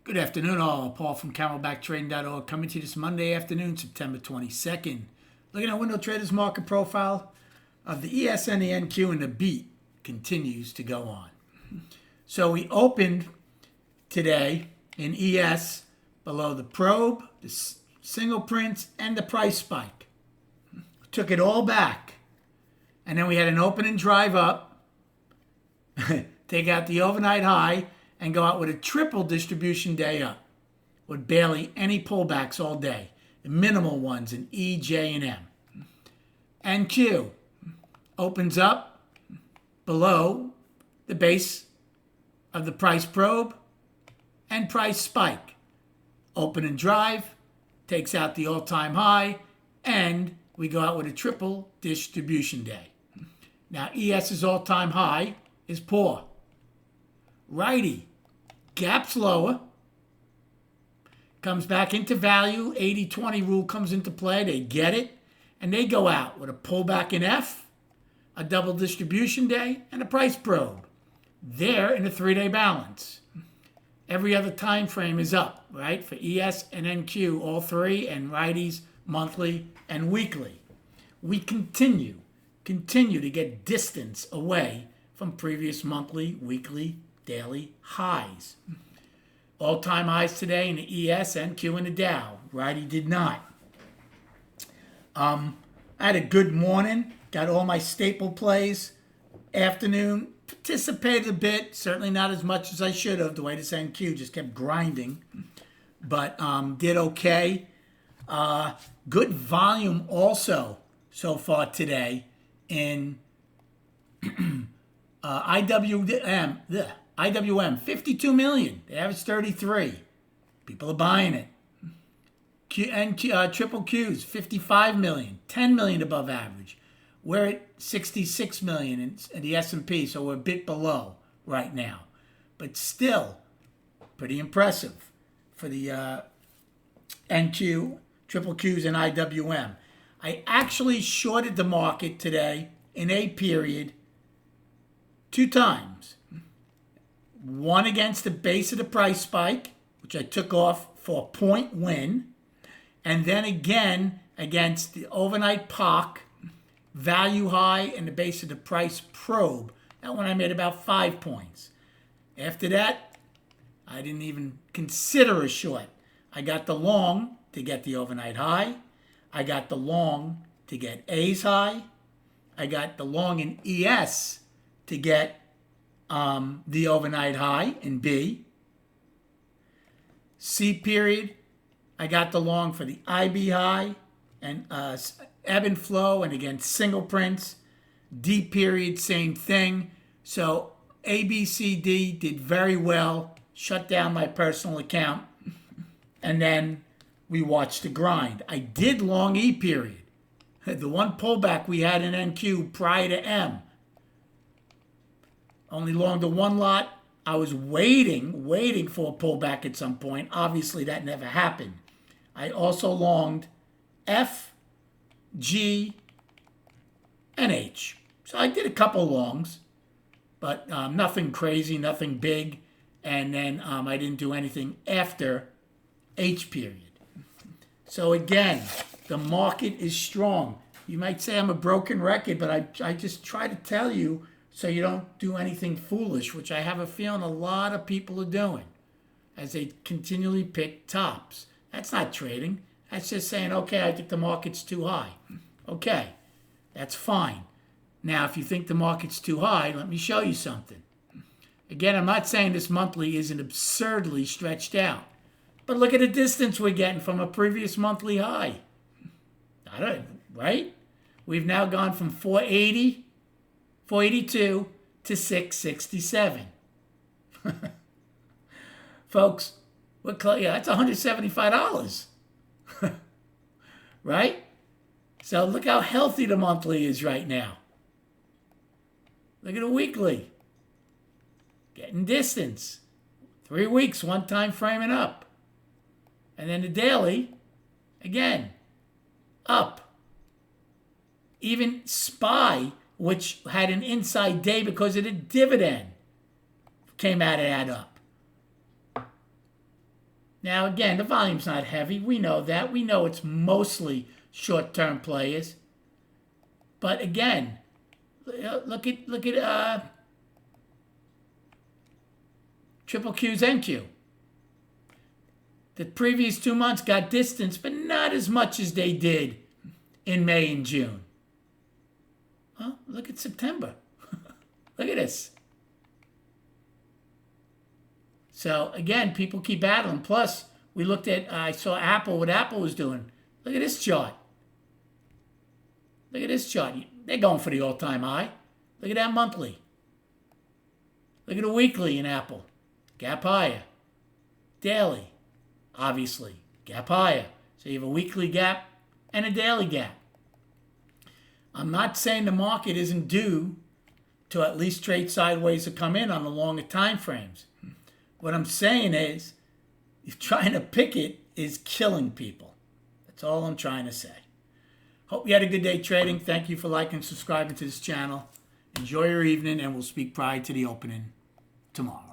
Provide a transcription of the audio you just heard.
Good afternoon, all. Paul from CamelbackTrading.org coming to you this Monday afternoon, September 22nd. Looking at Window Traders market profile of the ES and the NQ, and the beat continues to go on. So we opened today in ES below the probe, the single prints, and the price spike. Took it all back. And then we had an open and drive up, take out the overnight high, and go out with a triple distribution day up with barely any pullbacks all day. The minimal ones in E, J, and M. NQ opens up below the base of the price probe and price spike. Open and drive, takes out the all-time high, and we go out with a triple distribution day. Now, ES's all-time high is poor. Righty gaps lower, comes back into value, 80-20 rule comes into play, they get it, and they go out with a pullback in F, a double distribution day, and a price probe. They're in a 3-day balance. Every other time frame is up, right? For ES and NQ, all three, and righties, monthly and weekly. We continue to get distance away from previous monthly, weekly, daily highs. All-time highs today in the ES, NQ, and the Dow. Righty did not. I had a good morning. Got all my staple plays. Afternoon, participated a bit. Certainly not as much as I should have. The way this NQ just kept grinding. But did okay. Good volume also so far today in IWM, 52 million. The average 33. People are buying it. Triple Qs, 55 million, 10 million above average. We're at 66 million in the S&P, so we're a bit below right now. But still, pretty impressive for the NQ, Triple Qs, and IWM. I actually shorted the market today in a period 2 times. One against the base of the price spike, which I took off for a point win, and then again against the overnight POC, value high, and the base of the price probe. That one I made about 5 points. After that, I didn't even consider a short. I got the long to get the overnight high. I got the long to get A's high. I got the long in ES to get the overnight high in B. C period, I got the long for the IB high and ebb and flow, and again, single prints. D period, same thing. So A, B, C, D did very well. Shut down my personal account. And then we watched the grind. I did long E period. The one pullback we had in NQ prior to M. Only long the one lot. I was waiting for a pullback at some point. Obviously, that never happened. I also longed F, G, and H. So I did a couple longs, but nothing crazy, nothing big. And then I didn't do anything after H period. So again, the market is strong. You might say I'm a broken record, but I just try to tell you so you don't do anything foolish, which I have a feeling a lot of people are doing as they continually pick tops. That's not trading. That's just saying, okay, I think the market's too high. Okay, that's fine. Now, if you think the market's too high, let me show you something. Again, I'm not saying this monthly isn't absurdly stretched out, but look at the distance we're getting from a previous monthly high. Right? We've now gone from 480, 482 to 667. Folks, that's $175. Right? So look how healthy the monthly is right now. Look at the weekly. Getting distance. 3 weeks, one time framing up. And then the daily, again, up. Even SPY, which had an inside day because of the dividend, came out of that up. Now, again, the volume's not heavy. We know that. We know it's mostly short-term players. But again, look at triple Q's NQ. The previous 2 months got distance, but not as much as they did in May and June. Well, look at September. Look at this. So again, people keep battling. Plus, we looked at, I saw Apple, what Apple was doing. Look at this chart. Look at this chart. They're going for the all-time high. Look at that monthly. Look at the weekly in Apple. Gap higher. Daily, obviously, gap higher. So you have a weekly gap and a daily gap. I'm not saying the market isn't due to at least trade sideways to come in on the longer time frames. What I'm saying is, trying to pick it is killing people. That's all I'm trying to say. Hope you had a good day trading. Thank you for liking and subscribing to this channel. Enjoy your evening, and we'll speak prior to the opening tomorrow.